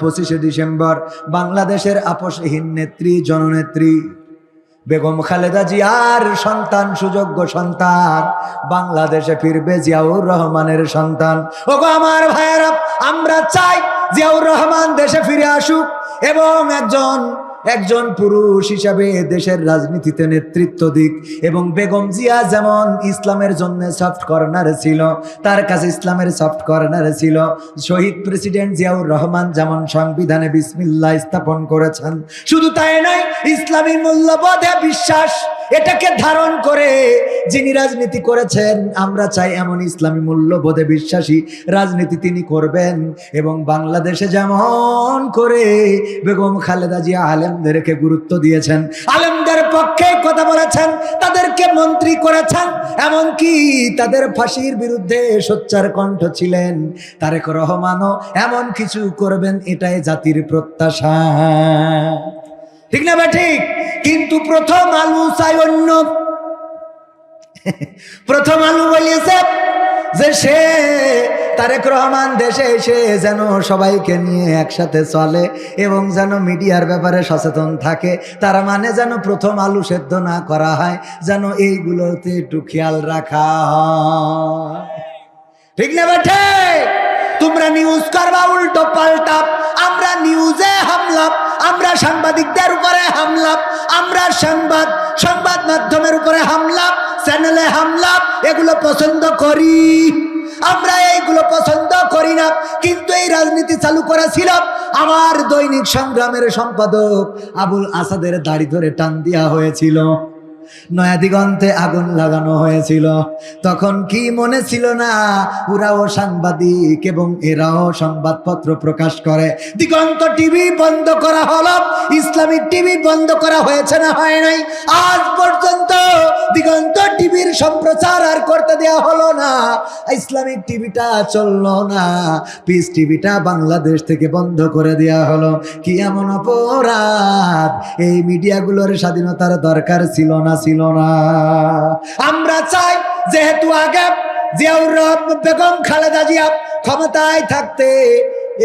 25শে December বাংলাদেশের আপসহীন নেত্রী জননেত্রী বেগম খালেদা জিয়ার সন্তান, সুযোগ্য সন্তান, বাংলাদেশে ফিরবে জিয়াউর রহমানের সন্তান। ওগো আমার ভাইয়েরা, আমরা চাই জিয়াউর রহমান দেশে ফিরে আসুক এবং একজন পুরুষ হিসাবে দেশের রাজনীতিতে নেতৃত্ব দিক। এবং বেগম জিয়া যেমন ইসলামের জন্য সফট কর্নার ছিল, তার কাছে ইসলামের সফট কর্নার ছিল। শহীদ প্রেসিডেন্ট জিয়াউর রহমান যেমন সংবিধানে বিসমিল্লাহ স্থাপন করেছেন, শুধু তাই নয়, ইসলামী মূল্যবোধে বিশ্বাস এটাকে ধারণ করে যিনি রাজনীতি করেছেন, আমরা চাই এমন ইসলামী মূল্যবোধে বিশ্বাসী রাজনীতি তিনি করবেন। এবং বাংলাদেশে যেমন করে বেগম খালেদা জিয়া আলেমদেরকে গুরুত্ব দিয়েছেন, আলেমদের পক্ষে কথা বলেছেন, তাদেরকে মন্ত্রী করেছেন, এমনকি তাদের ফাঁসির বিরুদ্ধে সোচ্চার কণ্ঠ ছিলেন, তারেক রহমানও এমন কিছু করবেন, এটাই জাতির প্রত্যাশা। ঠিক না ঠিক? কিন্তু প্রথম আলু চাই অন্য। প্রথম আলু বলিয়েছে যে সে তারেক রহমান দেশে এসে যেন সবাইকে নিয়ে একসাথে চলে এবং যেন মিডিয়ার ব্যাপারে সচেতন থাকে। তার মানে যেন প্রথম আলু সেদ্ধ না করা হয়, যেন এইগুলোতে একটু খেয়াল রাখা হয়। ঠিক না বেঠে? তোমরা নিউজ করবা উল্টো পাল্টা, আমরা নিউজে হামলা, আমরা সাংবাদিকদের উপরে হামলা, আমরা সংবাদ মাধ্যমের উপরে হামলা, চ্যানেলে হামলা, এগুলো পছন্দ করি? আমরা এইগুলো পছন্দ করি না। কিন্তু এই রাজনীতি চালু করেছিল আমার দৈনিক সংগ্রামের সম্পাদক আবুল আসাদের দাড়ি ধরে টান দেওয়া হয়েছিল, নয়া দিগন্তে আগুন লাগানো হয়েছিল। তখন কি মনে ছিল না ওরাও সাংবাদিক এবং এরাও সংবাদপত্র প্রকাশ করে? দিগন্ত টিভি বন্ধ করা হলো, ইসলামিক টিভি বন্ধ করা হয়েছে না হয় নাই? আজ পর্যন্ত দিগন্ত টিভির সম্প্রচার আর করতে দেওয়া হলো না, ইসলামিক টিভিটা চললো না, পিস টিভিটা বাংলাদেশ থেকে বন্ধ করে দেওয়া হলো। কি এমন অপরাধ? এই মিডিয়াগুলোর স্বাধীনতার দরকার ছিল না? আমরা চাই যেহেতু আগে জিয়াউর রহমান বেগম খালেদা জিয়া ক্ষমতায় থাকতে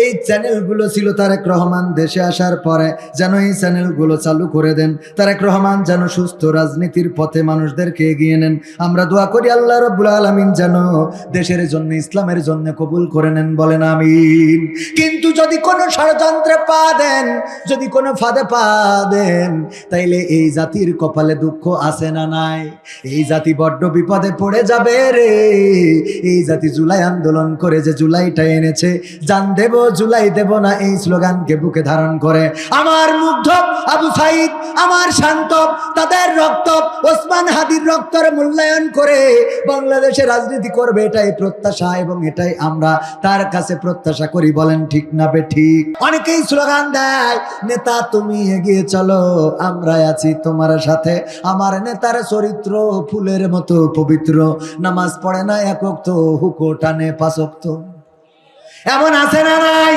এই চ্যানেলগুলো ছিল, তারেক রহমান দেশে আসার পরে যেন এই চ্যানেলগুলো চালু করে দেন, তারেক রহমান যেন সুস্থ রাজনীতির পথে মানুষদেরকে এগিয়ে নেন। আমরা দোয়া করি আল্লাহ রাব্বুল আলামিন যেন দেশের জন্য, ইসলামের জন্য কবুল করে নেন, বলেন আমিন। কিন্তু যদি কোনো ষড়যন্ত্রে পা দেন, যদি কোনো ফাঁদে পা দেন, তাইলে এই জাতির কপালে দুঃখ আছে না নাই? এই জাতি বড্ড বিপদে পড়ে যাবে রে। এই জাতি জুলাই আন্দোলন করে যে জুলাইটা এনেছে, জান দেব জুলাই দেব না, এই স্লোগানকে বুকে ধারণ করে আমার মুগ্ধ আবু সাইদ, আমার শান্ত, তাদের রক্ত, ওসমান হাদির রক্তের মূল্যায়ন করে বাংলাদেশে রাজনীতি করবে, এটাই প্রত্যাশা এবং এটাই আমরা তার কাছে প্রত্যাশা করি। বলেন ঠিক না বে ঠিক? অনেকেই স্লোগান দেয়, নেতা তুমি এগিয়ে চলো, আমরা আছি তোমার সাথে। আমার নেতার চরিত্র ফুলের মতো পবিত্র, নামাজ পড়ে না একক তো, হুকো টানে পাঁচক্ত। এমন আছে না নাই?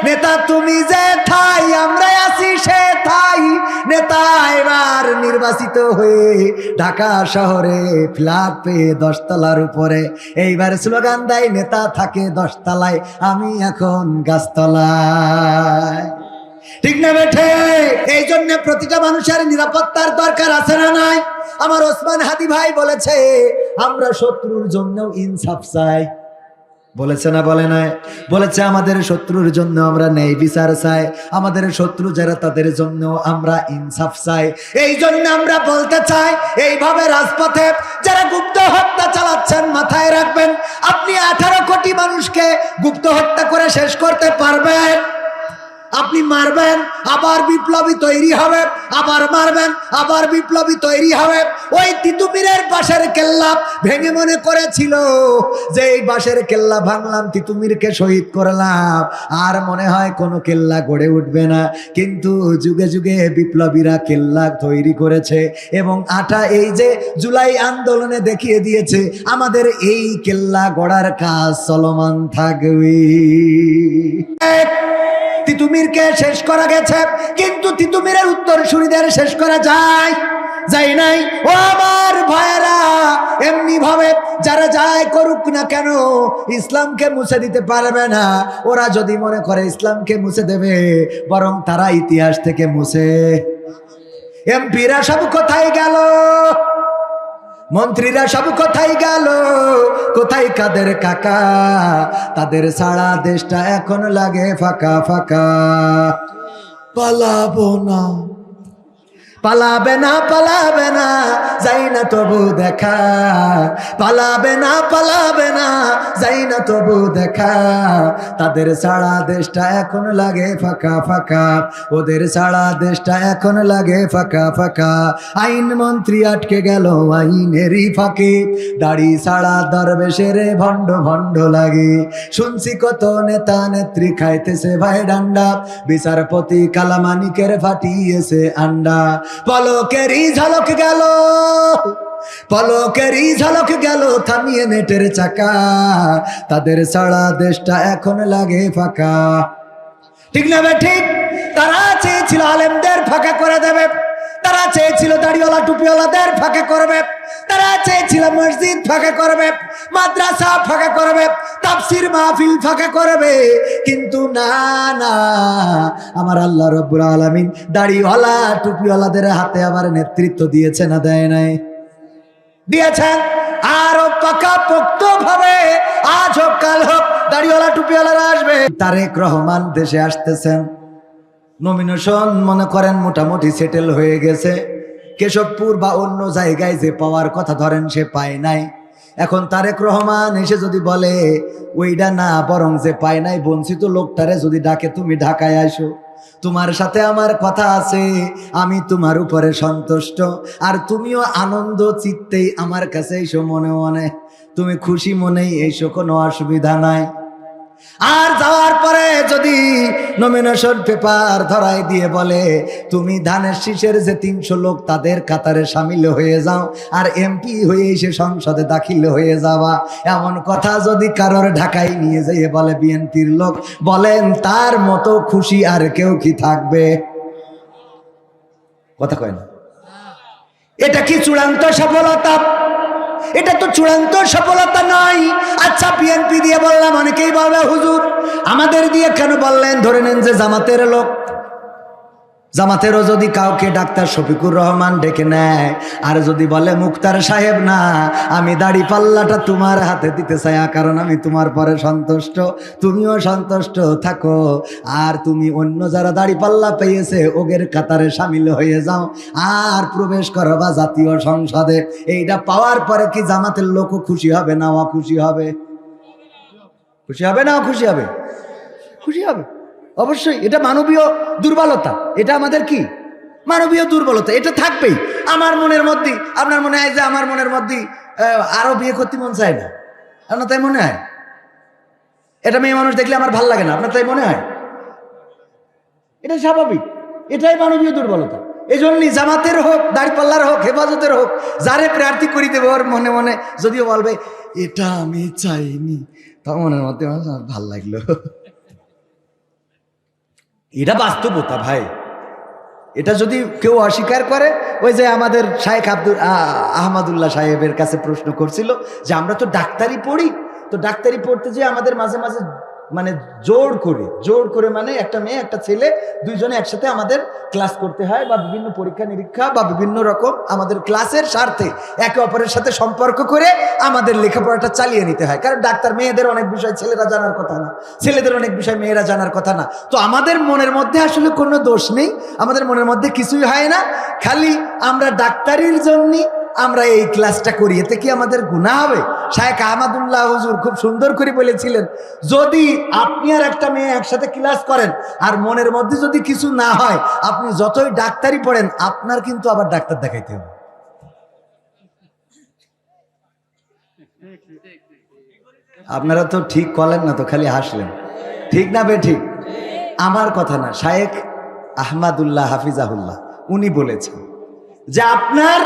নেতা তুমি যে ঠাই, আমরা আছি সে ঠাই। নেতা এবার নির্বাচিত হয়ে ঢাকা শহরে ফ্ল্যাট পেয়ে 10 তলার উপরে, এইবার স্লোগান দেয় নেতা থাকে 10 তলায়, আমি এখন গাছতলায়। ঠিক না বেঠে? এই জন্য প্রতিটা মানুষের নিরাপত্তার দরকার আছে না নাই? আমার ওসমান হাদি ভাই বলেছে, আমরা শত্রুর জন্য ইনসাফ চাই। বলেছে না বলে নাই? বলেছে আমাদের শত্রুর জন্য আমরা ন্যায় বিচার চাই, আমাদের শত্রু যারা তাদের জন্য আমরা ইনসাফ চাই। এই জন্য আমরা বলতে চাই, এইভাবে রাজপথে যারা গুপ্ত হত্যা চালাচ্ছেন, মাথায় রাখবেন, আপনি 18 কোটি মানুষকে গুপ্ত হত্যা করে শেষ করতে পারবেন? আপনি মারবেন, আবার বিপ্লবী তৈরি হবে, আবার মারবেন, আবার বিপ্লবী তৈরি হবে। ওই তিতুমিরের বাঁশের কেল্লা ভেঙে মনে করেছিল যে এই বাঁশের কেল্লা ভাঙলাম, তিতুমিরকে শহীদ করলাম, আর মনে হয় কোনো কেল্লা গড়ে উঠবে না। কিন্তু যুগে যুগে বিপ্লবীরা কেল্লা তৈরি করেছে এবং এই যে জুলাই আন্দোলনে দেখিয়ে দিয়েছে, আমাদের এই কেল্লা গড়ার কাজ চলমান থাকবে। তিতুমিরকে শেষ করা গেছে, কিন্তু তিতুমিরের উত্তরসূরিদের শেষ করা যায় যাই নাই। ও আমার ভাইয়েরা, এমনি ভাবে যারা যায় করুক না কেন, ইসলামকে মুছে দিতে পারবে না। ওরা যদি মনে করে ইসলামকে মুছে দেবে, বরং তারা ইতিহাস থেকে মুছে। এমপিরা সব কোথায় গেল? মন্ত্রীরা সব কোথায় গেল? কোথায় কাদের কাকা? তাদের সারা দেশটা এখন লাগে ফাঁকা ফাঁকা। পালাবো না, পালাবে না, পালাবে না, যাই না তবু দেখা। পালাবে না, পালাবে না, যাই না তবু দেখা। তাদের সারা দেশটা এখন লাগে ফাঁকা ফাঁকা, ওদের সারা দেশটা এখন লাগে ফাঁকা ফাঁকা। আইন মন্ত্রী আটকে গেল আইনেরই ফাঁকে, দাড়ি সারা দরবেশের ভণ্ড ভণ্ড লাগে। শুনছি কত নেতা নেত্রী খাইতেছে ভাই ডান্ডা, বিচারপতি কালামানিকের ফাটিয়েছে আন্ডা। পলকেরই ঝলক গেল, পলকেরই ঝলক গেল থামিয়ে নেটের চাকা। তাদের সারা দেশটা এখন লাগে ফাঁকা। ঠিক না ভাই? ঠিক। তারা চেয়েছিল আলেমদের ফাঁকা করে দেবে, তারা চেয়েছিল দাড়িওয়ালা টুপিওয়ালাদের ফাঁকা করবে, তারা চেয়েছিল মসজিদ ফাঁকা করবে, মাদ্রাসা ফাঁকা করবে, তাফসির মাহফিল ফাঁকা করবে। কিন্তু না না, আমার আল্লাহ রাব্বুল আলামিন দাড়িওয়ালা টুপিওয়ালাদের হাতে আবার নেতৃত্ব দিয়েছে না দেয় নাই? দিয়েছেন। আরো পাকাপোক্ত ভাবে আজ হোক কাল হোক দাড়িওয়ালা টুপিওয়ালারা আসবে। তারেক রহমান দেশে আসতেছেন, নমিনেশন মনে করেন মোটামুটি সেটেল হয়ে গেছে। কেশবপুর বা অন্য জায়গায় যে পাওয়ার কথা ধরেন সে পায় নাই। এখন তারেক রহমান এসে যদি বলে ওইটা না, বরং যে পায় নাই বঞ্চিত লোকটারে যদি ডাকে, তুমি ঢাকায় আসো, তোমার সাথে আমার কথা আছে, আমি তোমার উপরে সন্তুষ্ট, আর তুমিও আনন্দ চিত্তেই আমার কাছে এসো, মনে মনে তুমি খুশি মনেই এসো, কোনো অসুবিধা নাই। আর যাওয়ার পরে যদি নমিনেশন পেপার ধরাই দিয়ে বলে তুমি ধানের শীষের যে 300 লোক তাদের কাতারে সামিল হয়ে যাও, আর এমপি হয়ে এসে সংসদে দাখিল হয়ে যাওয়া, এমন কথা যদি কারোর ঢাকায় নিয়ে যেয়ে বলে বিএনপির লোক, বলেন তার মতো খুশি আর কেউ কি থাকবে? কথা কয় না? এটা কি চূড়ান্ত সফলতা? এটা তো চূড়ান্ত সফলতা নয়। আচ্ছা, বিএনপি দিয়ে বললাম, অনেকেই বলবে হুজুর আমাদের দিয়ে কেন বললেন? ধরে নেন যে জামাতের লোক, জামাতেরও যদি কাউকে ডাক্তার শফিকুর রহমান ডেকে নেয়, আর যদি বলে মুক্তার সাহেব না, আমি দাড়ি পাল্লাটা তোমার হাতে দিতে চাই, কারণ আমি তোমার পরে সন্তুষ্ট, তুমিও সন্তুষ্ট থাকো, আর তুমি অন্য যারা দাড়ি পাল্লা পেয়েছে ওদের কাতারে সামিল হয়ে যাও, আর প্রবেশ করবা জাতীয় সংসদে। এইটা পাওয়ার পরে কি জামাতের লোকও খুশি হবে না অখুশি হবে? খুশি হবে না অখুশি হবে? খুশি হবে অবশ্যই। এটা মানবীয় দুর্বলতা, এটা আমাদের কি মানবীয় দুর্বলতা, এটা থাকবেই আমার মনের মধ্যে। আপনার মনে হয় যে আমার মনের মধ্যে আরো বিয়ে করতে মন চায় না, আপনার তাই মনে হয়? এটা মেয়ে মানুষ দেখলে আমার ভাল লাগে না, আপনার তাই মনে হয়? এটা স্বাভাবিক, এটাই মানবীয় দুর্বলতা। এই জন্যই জামাতের হোক, দাঁড়িপাল্লার হোক, হেফাজতের হোক, যারে প্রার্থী করি দেবে ওর মনে মনে যদিও বলবে এটা আমি চাইনি, তার মনের মধ্যে ভাল লাগলো। এটা বাস্তবতা ভাই। এটা যদি কেউ অস্বীকার করে, ওই যে আমাদের শায়েখ আহমদুল্লাহ সাহেবের কাছে প্রশ্ন করছিল যে আমরা তো ডাক্তারি পড়ি, তো ডাক্তারি পড়তে যে আমাদের মাঝে মাঝে মানে জোর করে মানে একটা মেয়ে একটা ছেলে দুইজনে একসাথে আমাদের ক্লাস করতে হয়, বা বিভিন্ন পরীক্ষা নিরীক্ষা বা বিভিন্ন রকম আমাদের ক্লাসের স্বার্থে একে অপরের সাথে সম্পর্ক করে আমাদের লেখাপড়াটা চালিয়ে নিতে হয়। কারণ ডাক্তার মেয়েদের অনেক বিষয় ছেলেরা জানার কথা না, ছেলেদের অনেক বিষয় মেয়েরা জানার কথা না। তো আমাদের মনের মধ্যে আসলে কোনো দোষ নেই, আমাদের মনের মধ্যে কিছুই হয় না, খালি আমরা ডাক্তারির জন্য আমরা এই ক্লাসটা করি, এতে কি আমাদের গুনাহ হবে? শায়েখ আহমদুল্লাহ হুজুর খুব সুন্দর করে বলেছিলেন, যদি আপনি আর একটা মেয়ে একসাথে ক্লাস করেন আর মনের মধ্যে যদি কিছু না হয়, আপনি যতই ডাক্তারি পড়েন আপনার কিন্তু আবার ডাক্তার দেখাইতে হবে। আপনারা তো ঠিক করলেন না, তো খালি হাসলেন, ঠিক না বে ঠিক? আমার কথা না, শায়েখ আহমদুল্লাহ হাফিজাহুল্লাহ উনি বলেছেন যে আপনার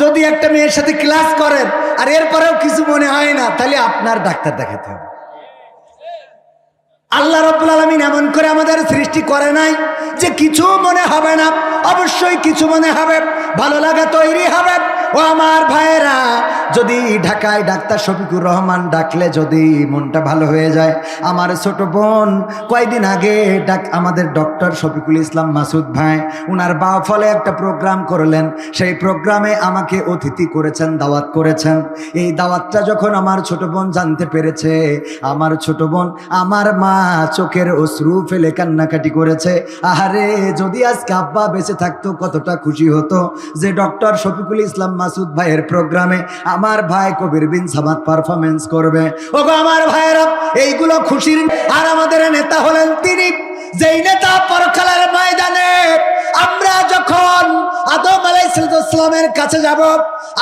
যদি একটা মেয়ের সাথে ক্লাস করেন আর এরপরেও কিছু মনে হয় না, তাহলে আপনার ডাক্তার দেখাতে হবে। আল্লাহ রাব্বুল আলামিন এমন করে আমাদের সৃষ্টি করে নাই যে কিছু মনে হবে না, অবশ্যই কিছু মনে হবে, ভালো লাগা তৈরি হবে। ও আমার ভাইয়েরা, যদি ঢাকায় ডাক্তার শফিকুর রহমান ডাকলে যদি মনটা ভালো হয়ে যায়, আমার ছোট বোন কয়েকদিন আগে আমাদের ডক্টর শফিকুল ইসলাম মাসুদ ভাই উনার বাউফলে একটা প্রোগ্রাম করলেন, সেই প্রোগ্রামে আমাকে অতিথি করেছেন, দাওয়াত করেছেন। এই দাওয়াতটা যখন আমার ছোট বোন জানতে পেরেছে, আমার ছোট বোন, আমার মা চোখের অশ্রু ফেলে কান্নাকাটি করেছে। আহারে, যদি আজকে আব্বা বেঁচে থাকতো কতটা খুশি হতো যে ডক্টর শফিকুল ইসলাম মাসুদ ভাইয়ের প্রোগ্রামে আমার ভাই কবির বিন সামাদ পারফরমেন্স করবে। ওগো আমার ভাইয়েরা, এইগুলো খুশির। আর আমাদের নেতা হলেন তিনি, যেই নেতা পরকালের ময়দানে আমরা যখন আদম আলাইহিস সালামের কাছে যাব,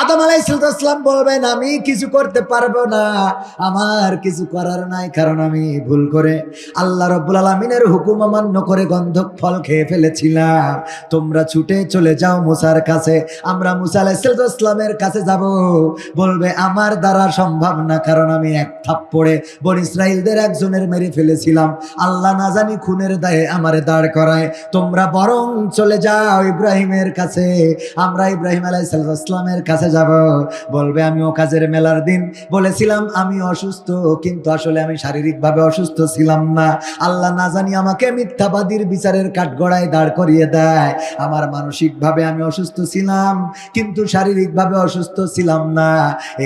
আদম আলাইহিস সালাম বলবেন আমি কিছু করতে পারবো না, আমার কিছু করার নাই, কারণ আমি ভুল করে আল্লাহ রাব্বুল আলামিনের হুকুম অমান্য করে গন্ধক ফল খেয়ে ফেলেছিলাম। তোমরা ছুটে চলে যাও মুসার কাছে। আমরা মুসা আলাইহিস সালামের কাছে যাব, বলবে আমার দ্বারা সম্ভব না, কারণ আমি এক থাপ্পড়ে বনি ইসরাইলদের একজনের মেরে ফেলেছিলাম, আল্লাহ না জানি খুনের দায়ে আমারে দাঁড় করায়। তোমরা বরং চলে যাও ইব্রাহিমের কাছে। আমরা ইব্রাহিম আলাইহিস সালামের কাছে যাব, বলবে আমিও কাজের মেলার দিন বলেছিলাম আমি অসুস্থ, কিন্তু আসলে আমি শারীরিকভাবে অসুস্থ ছিলাম না, আল্লাহ না জানি আমাকে মিথ্যাবাদীর বিচারের কাঠগড়ায় দাঁড় করিয়ে দেয়। আমার মানসিকভাবে আমি অসুস্থ ছিলাম, কিন্তু শারীরিকভাবে অসুস্থ ছিলাম না।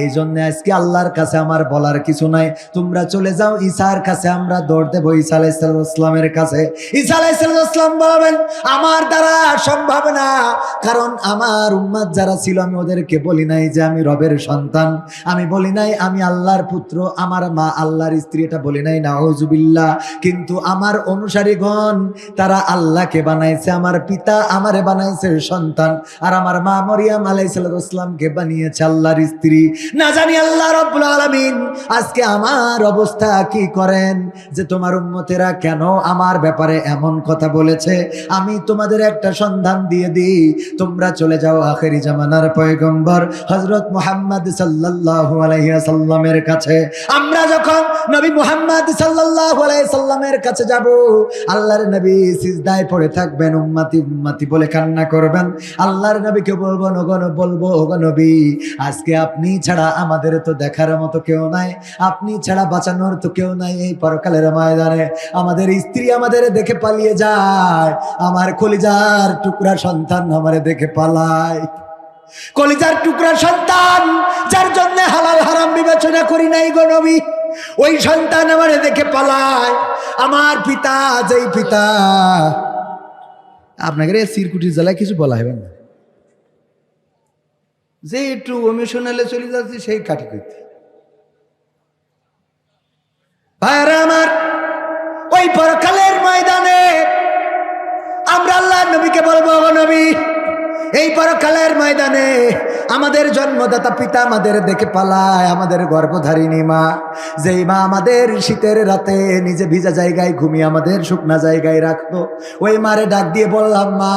এই জন্য আজকে আল্লাহর কাছে আমার বলার কিছু নাই, তোমরা চলে যাও ঈসার কাছে। আমরা দৌড় দেবো ঈসা আলাইহিস সালামের কাছে। ঈসা আলাইহিস সালাম বলবেন আমার দ্বারা সম্ভব না, কারণ আমার উম্মত যারা ছিল আমি ওদেরকে বলি নাই যে আমি রবের সন্তান, আমি বলি নাই আমি আল্লাহর পুত্র, আমার মা আল্লাহর স্ত্রী, এটা বলি নাই, নাউজুবিল্লাহ। কিন্তু আমার অনুসারীগণ তারা আল্লাহকে বানাইছে আমার পিতা, আমারে বানাইছে সন্তান, আর আমার মা মরিয়ম আলাইহিস সালামকে বানিয়েছে আল্লাহর স্ত্রী। না জানি আল্লাহ রাব্বুল আলামিন আজকে আমার অবস্থা কি করেন, যে তোমার উম্মতেরা কেন আমার ব্যাপারে এমন কথা বলেছে। আমি তোমাদের একটা সন্ধান দিয়ে দিই, তোমরা চলে যাও আখেরি জামানার পয়গম্বর হযরত মুহাম্মদ সাল্লাল্লাহু আলাইহি ওয়াসাল্লামের কাছে। আমরা যখন নবী মুহাম্মদ সাল্লাল্লাহু আলাইহি ওয়াসাল্লামের কাছে যাব, আল্লাহর নবী সিজদায় পড়ে থাকবেন, উম্মতি উম্মতি বলে কান্না করবেন। আল্লাহর নবীকে বলবো ওগো নবী, আজকে আপনি ছাড়া আমাদের তো দেখার মতো কেউ নাই, আপনি ছাড়া বাঁচানোর তো কেউ নাই। এই পরকালের ময়দানে আমাদের স্ত্রী আমাদের দেখে পালিয়ে যায়, আমার কলিজার টুকরা সন্তান আমারে দেখে পালায়, কলিজার টুকরা সন্তান যার জন্য হালাল হারাম বিবেচনা করি নাই গো নবী, ওই সন্তান আমারে দেখে পালায়। আমার পিতা, যেই পিতা, আপনাকে সিরকুটি জেলায় কিছু বলা হবে না, যে একটু ইমোশনালে চলে যাচ্ছে সেই কাটি করতে। ভাইরা আমার, ওই পরকালের ময়দানে আমরা আল্লাহর নবীকে বলবো ও নবী, এই পরকালের ময়দানে আমাদের জন্মদাতা পিতা আমাদের দেখে পালায়, আমাদের গর্ভধারিণী মা, যেই মা আমাদের শীতের রাতে নিজে ভিজা জায়গায় ঘুমিয়ে আমাদের শুকনা জায়গায় রাখতো, ওই মারে ডাক দিয়ে বললাম মা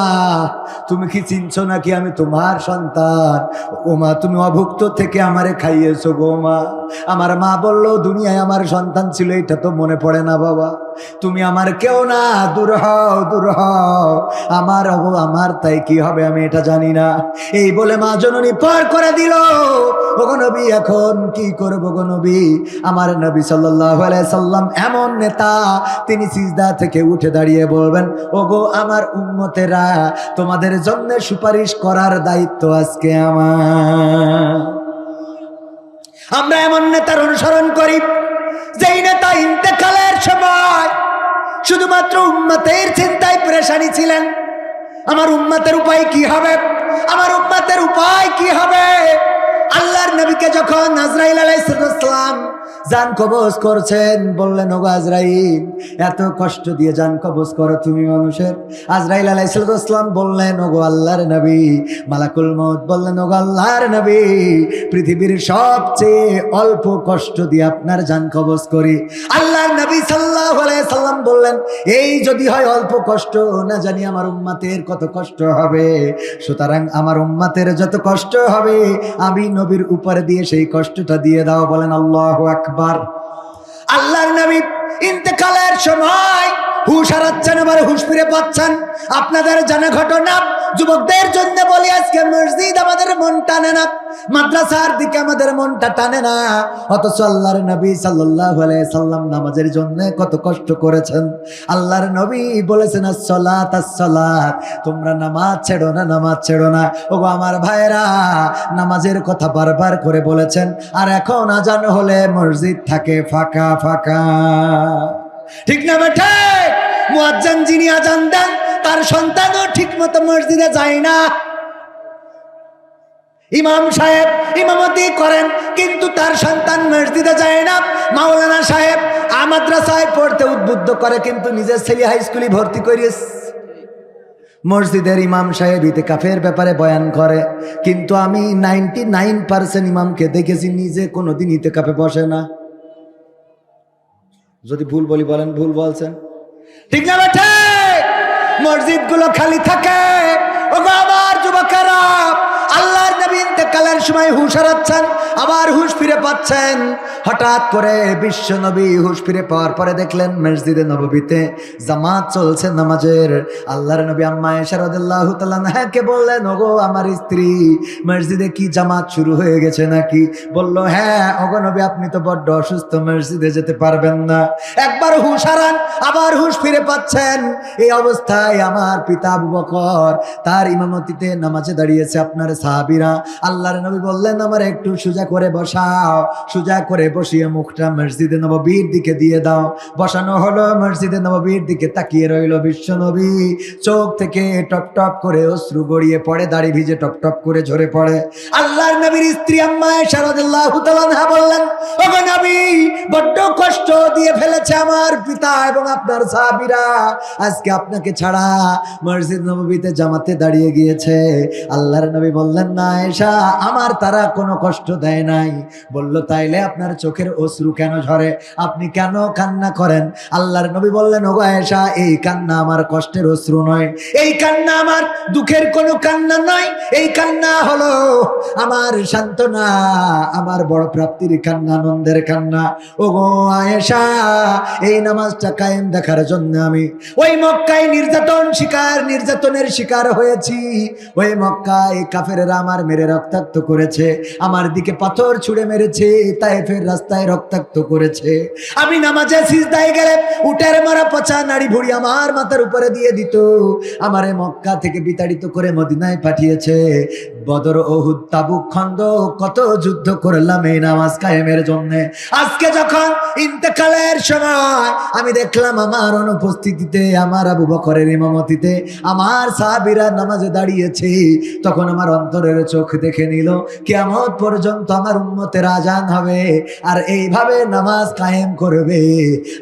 তুমি কি চিনছো নাকি আমি তোমার সন্তান? ও মা তুমি অভুক্ত থেকে আমারে খাইয়েছো গো মা। আমার মা বলল দুনিয়ায় আমার সন্তান ছিল এটা তো মনে পড়ে না বাবা, তুমি আমার কেউ না, দূর হও দূর হও, আমার তাই কি হবে আমি এটা জানি না। এই বলে মা জননী পার করে দিল। ওগো নবী এখন কি করব গো নবী? আমার নবী সাল্লাল্লাহু আলাইহি সাল্লাম এমন নেতা, তিনি সিজদা থেকে উঠে দাঁড়িয়ে বলবেন ওগো আমার উম্মতেরা, তোমাদের জন্য সুপারিশ করার দায়িত্ব আজকে আমার। আমরা এমন নেতার অনুসরণ করি যেই নেতা ইন্তেকালের সময় শুধুমাত্র উম্মতের চিন্তায় পেরেশানি ছিলেন। আমার উম্মতের উপায় কি হবে, আমার উম্মতের উপায় কি হবে। আল্লাহর নবীকে যখন আজরাইল আলাইহিস সালাম জান কবজ করছেন, বললেন ওগো আজরাইল এত কষ্ট দিয়ে জান কবজ করো তুমি মানুষের। আজরাইল আলাইহিস সালাম বললেন ওগো আল্লাহর নবী, মালাকুল মউত বললেন ওগো আল্লাহর নবী, পৃথিবীর সবচেয়ে অল্প কষ্ট দিয়ে আপনার জান কবজ করি। আল্লাহর নবী সাল্লাল্লাহু আলাইহি সাল্লাম বললেন এই যদি হয় অল্প কষ্ট, না জানি আমার উম্মতের কত কষ্ট হবে। সুতরাং আমার উম্মতের যত কষ্ট হবে আমি নবীর উপরে দিয়ে সেই কষ্টটা দিয়ে দাও। বলেন আল্লাহু আকবার। আল্লাহর নবী ইন্তেকালের সময় হুশ হারাচ্ছেন, আবার হুশ ফিরে পাচ্ছেন। আপনাদের জানা ঘটনা, যুবকদের জন্য বলি, আজকে মসজিদ আমাদের মন টানে না, মাদ্রাসার দিকে আমাদের মনটা টানে না, অথচ আল্লাহর নবী সাল্লাল্লাহু আলাইহি সাল্লাম নামাজের জন্য কত কষ্ট করেছেন। আল্লাহর নবী বলেছেন, আসসালাত আসসালাত, তোমরা নামাজ ছেড়ো না, নামাজ ছেড়ো না। ওগো আমার ভাইরা, নামাজের কথা বারবার করে বলেছেন, আর এখন আজান হলে মসজিদ থাকে ফাঁকা ফাঁকা। ঠিক না বেঠে? মুয়াজ্জিন যিনি আজান দেন, তার সন্তানও ঠিক মতো মসজিদে যায় না। ইমাম সাহেব ইমামতি করেন, কিন্তু তার সন্তান মসজিদে যায় না। মাওলানা সাহেব মাদ্রাসায় পড়তে উদ্বুদ্ধ করে, কিন্তু নিজের ছেলে হাই স্কুলে ভর্তি করিয়েছে। মসজিদের ইমাম সাহেব ইতিকাফের ব্যাপারে বয়ান করে, কিন্তু আমি 99% ইমামকে দেখেছি নিজে কোনোদিন ইতিকাফে বসে না। যদি ভুল বলি বলেন, ভুল বলছেন, ঠিক না বেঠে? মসজিদ গুলো খালি থাকে। ওগো আমার যুবকেরা, আল্লাহর নবী ইন্তেকালের সময় হুশ হারাচ্ছেন, আবার হুশ ফিরে পাচ্ছেন। হঠাৎ করে বিশ্ব নবী হুশ ফিরে পাওয়ার পরে দেখলেন মসজিদে নববীতে জামাত চলছে নামাজের। আল্লাহর নবী আম্মা আয়েশা রাদিয়াল্লাহু তাআলা আনহাকে বললেন, ওগো আমার স্ত্রী, মসজিদে কি জামাত শুরু হয়ে গেছে নাকি? বলল, হ্যাঁ। ওগো নবী, আপনি তো বড্ড অসুস্থ, মসজিদে যেতে পারবেন না। একবার হুশ হারান, আবার হুশ ফিরে পাচ্ছেন। এই অবস্থায় আমার পিতা আবু বকর তার ইমামতিতে নামাজে দাঁড়িয়েছে, আপনার সাহাবীরা। আল্লাহর নবী বললেন, আমার একটু সোজা করে বসাও। সোজা করে বসিয়ে মুখটা মসজিদে নববীর দিকে দিয়ে দাও। বসানো হলো, মসজিদে নববীর দিকে তাকিয়ে রইল বিশ্ব নবী। চোখ থেকে টপ টপ করে অশ্রু গড়িয়ে পড়ে, দাড়ি ভিজে টপ টপ করে ঝরে পড়ে। আল্লাহর নবীর স্ত্রী আম্মা আয়েশা রাদিয়াল্লাহু তাআলা আনহা বললেন, ওগো নবী, বড্ড কষ্ট দিয়ে ফেলেছে আমার পিতা এবং আপনার সাহাবীরা, আজকে আপনাকে ছাড়া মসজিদ নববীতে জামাতে দাঁড়িয়ে গিয়েছে। আল্লাহর নবী বললেন, না আয়েশা, আমার তারা কোনো কষ্ট দেয় নাই। বলল, তাইলে আপনার চোখের অশ্রু কেন ঝরে? আপনি কেন কান্না করেন? আল্লাহর নবী বললেন, ওগো আয়েশা, এই কান্না আমার কষ্টের অশ্রু নয়, এই কান্না আমার দুঃখের কোনো কান্না নয়, এই কান্না হলো আমার সান্ত্বনা, আমার বড় প্রাপ্তির কান্না, আনন্দের কান্না। ওগো আয়েশা, এই নামাজটা কায়েম দেখার জন্য আমি ওই মক্কায় নির্যাতনের শিকার হয়েছি। ওই মক্কায় কাফেরেরা আমার মেরে রক্তাক্ত করেছে, আমার দিকে পাথর ছুঁড়ে মেরেছে, তায়েফের রাস্তায় রক্তাক্ত করেছে। আমি নামাজে সিজদায় গেলে উটের মারা পচা নাড়ি ভুড়ি আমার মাথার উপরে দিয়ে দিত। আমারে মক্কা থেকে বিতাড়িত করে মদিনায় পাঠিয়েছে। বদর, ওহুদ, তাবুক, খন্দক, কত যুদ্ধ করলাম এই নামাজ কায়েমের জন্য। আজকে যখন ইন্তেকালের সময় আমি দেখলাম আমার অনুপস্থিতিতে, আমার আবু বকরের ইমামতিতে আমার সাহাবীরা নামাজে দাঁড়িয়েছে, তখন আমার অন্তরের চোখ দেখে নিল কিয়ামত পর্যন্ত আমার উম্মতের আজান হবে আর এইভাবে নামাজ কায়েম করবে।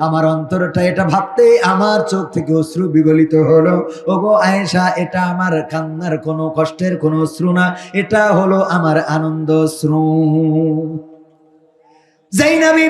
আমার অন্তরটা এটা ভাবতে আমার চোখ থেকে অশ্রু বিগলিত হলো। ওগো আয়েশা, এটা আমার কান্নার কোনো কষ্টের কোনো অশ্রু না, এটা হলো আমার আনন্দ অশ্রু। যেই নবী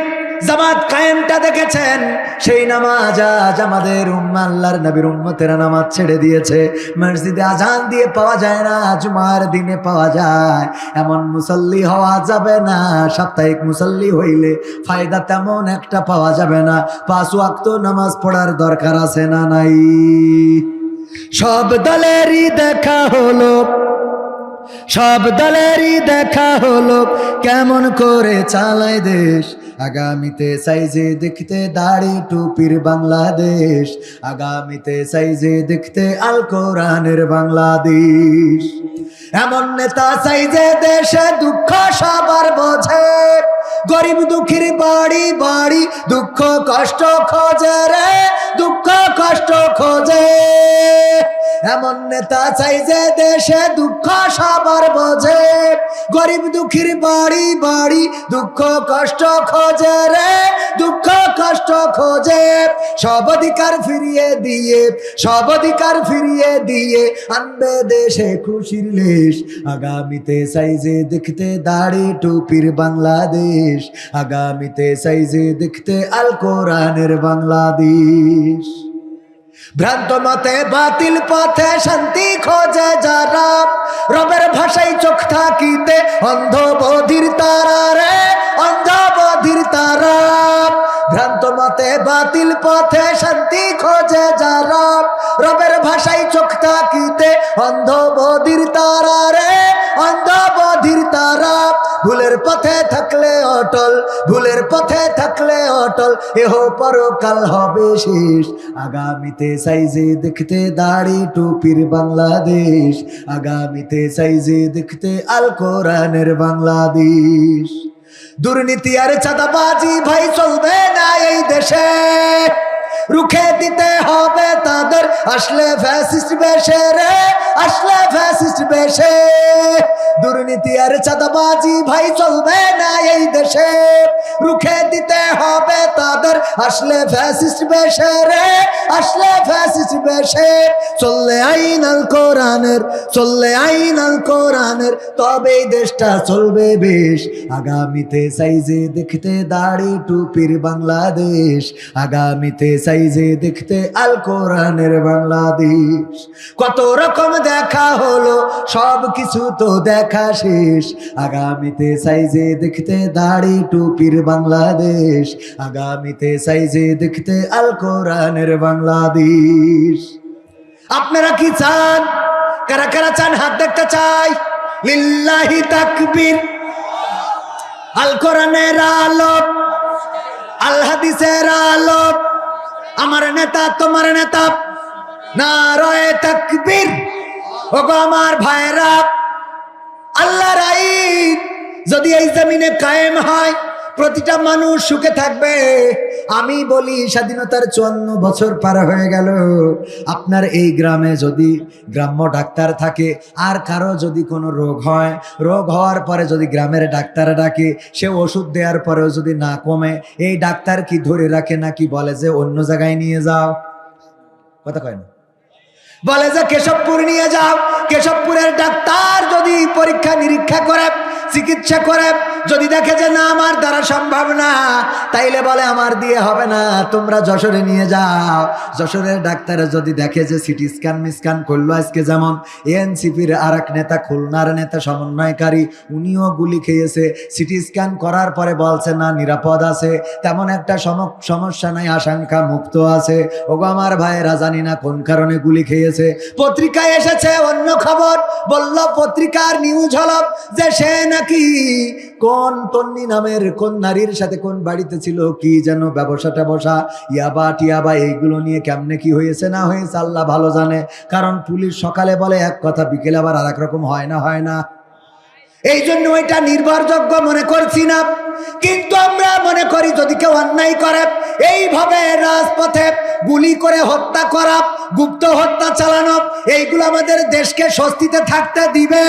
জামাত কায়েমটা দেখেছেন, সেই নামাজ আজ আমাদের আল্লাহর নবীর উম্মতেরা নামাজ ছেড়ে দিয়েছে। মসজিদে আজান দিয়ে পাওয়া যায় না, জুমার দিনে পাওয়া যায়। এমন মুসল্লি হওয়া যাবে না, সাপ্তাহিক মুসল্লি হইলে ফায়দা তেমন একটা পাওয়া যাবে না। 5 ওয়াক্ত নামাজ পড়ার দরকার আছে না নাই? সব দলেরই দেখা হলো, সব দলেরই দেখা হলো, কেমন করে চালায় দেশ। আগামীতে সাইজে দেখতে দাড়ি টুপির বাংলাদেশ, আগামীতে সাইজে দেখতে আল কোরআনের বাংলাদেশ। এমন নেতা সাইজে দেশে দুঃখ সবার বোঝে, গরিব দুঃখীর বাড়ি বাড়ি দুঃখ কষ্ট খোঁজে রে, দুঃখ কষ্ট খোঁজে। এমন নেতা চাই যে দেশে দুঃখ সবার বোঝে, গরিব দুঃখীর বাড়ি বাড়ি দুঃখ কষ্ট খোঁজে রে, দুঃখ কষ্ট খোঁজে। সব অধিকার ফিরিয়ে দিয়ে, সব অধিকার ফিরিয়ে দিয়ে আনবে দেশে খুশির লেশ। আগামীতে সাইজে দেখতে দাড়ি টুপির বাংলাদেশ, আগামীতে সাইজে দেখতে আল কোরআনের বাংলাদেশ। ভ্রান্ত মতে বাতিল পথে শান্তি খোঁজে যারা, রবের ভাষায় চোখ থাকিতে অন্ধ বধির তারা রে, অন্ধ বধির তারা। ভ্রান্ত মতে বাতিল পথে শান্তি খোঁজে যারা, রবের ভাষায় চোখ তাকিতে অন্ধ বধির তারা রে, অন্ধ বধির তারা। ভুলের পথে থাকলে অটল, ভুলের পথে থাকলে অটল, এহ পরকাল হবে শেষ। আগামীতে সাইজে দেখতে দাড়ি টুপির বাংলাদেশ, আগামীতে সাইজে দেখতে আল কোরআনের বাংলাদেশ। দুর্নীতি আর চাঁদাবাজি ভাই চলবে না এই দেশে, রুখে দিতে হবে তাদের আসলে ফ্যাসিস্ট বেশে রে, আসলে ফ্যাসিস্ট বেশে। দুর্নীতি আর চাঁদাবাজি ভাই চলবে না এই দেশে, রুখে দিতে হবে তাদের আসলে ফ্যাসিস্ট বেশে রে, আসলে ফ্যাসিস্ট বেশে। চললে আইন আল কোরআনের, চললে আইন আল কোরআনের, তবেই দেশটা চলবে বেশ। আগামীতে সাইজে দেখতে দাড়ি টুপির বাংলাদেশ, আগামীতে সাইজে দেখতে আল কোরআনের বাংলাদেশ। কত রকম দেখা হলো সব কিছু তো দেখা শেষ, আগামীতে সাইজে দেখতে দাড়ি টুপির বাংলাদেশ, আগামীতে সাইজে দেখতে আল কোরআনের বাংলাদেশ। আপনারা কি চান? কারা কারা চান হাত দেখতে চাই? লিল্লাহি তাকবীর। আল কোরআনের আলো, আল হাদিসের আলো, আমার নেতা তোমার নেতা, নারায়ে তাকবীর। ওগো আমার ভাইরা, আল্লাহর আইন যদি এই জমিনে কায়েম হয়, প্রতিটা মানুষ সুখে থাকবে। আমি বলি স্বাধীনতার 54 বছর পার হয়ে গেল, আপনার এই গ্রামে যদি গ্রাম্য ডাক্তার থাকে, আর কারো যদি কোনো রোগ হয়, রোগ হওয়ার পরে যদি গ্রামের ডাক্তার ডাকে, সে ওষুধ দেওয়ার পরেও যদি না কমে, এই ডাক্তার কি ধরে রাখে নাকি বলে যে অন্য জায়গায় নিয়ে যাও? কথা কয় না, বলে যে কেশবপুর নিয়ে যাও। কেশবপুরের ডাক্তার যদি পরীক্ষা নিরীক্ষা করে, চিকিৎসা করে, যদি দেখে যে না আমার দ্বারা সম্ভব না, তাইলে বলে আমার দিয়ে হবে না, তোমরা যশোরে নিয়ে যাও। যশোরের ডাক্তার যদি দেখে যে সিটি স্ক্যান মিসক্যান করলো, আজকে যেমন এএনসিপির আর এক নেতা, খুলনার নেতা সমন্বয়কারী, উনিও গুলি খেয়েছে, সিটি স্ক্যান করার পরে বলছে না নিরাপদ আছে, তেমন একটা সমস্যা নাই, আশঙ্কা মুক্ত আছে। ওগো আমার ভাইয়েরা, জানি না কোন কারণে গুলি খেয়েছে। পত্রিকায় এসেছে অন্য খবর, বলল পত্রিকার নিউজ হলো যে সে নাকি কোন তন্নি নামের কোন নারীর সাথে কোন বাড়িতে ছিল, কি যেন ব্যবসাটা বসা, ইয়াবা টিয়াবা, এইগুলো নিয়ে কেমনে কি হয়েছে না হয়েছে আল্লাহ ভালো জানে। কারণ পুলিশ সকালে বলে এক কথা, বিকেলে আবার আর এক রকম হয় না, হয় না? এই জন্য ওইটা নির্ভরযোগ্য মনে করছি না। কিন্তু আমরা মনে করি যদি কেউ অন্যায় করে, এইভাবে রাজপথে গুলি করে হত্যা করা, গুপ্ত হত্যা চালানো, এইগুলো আমাদের দেশকে স্বস্তিতে থাকতে দিবে?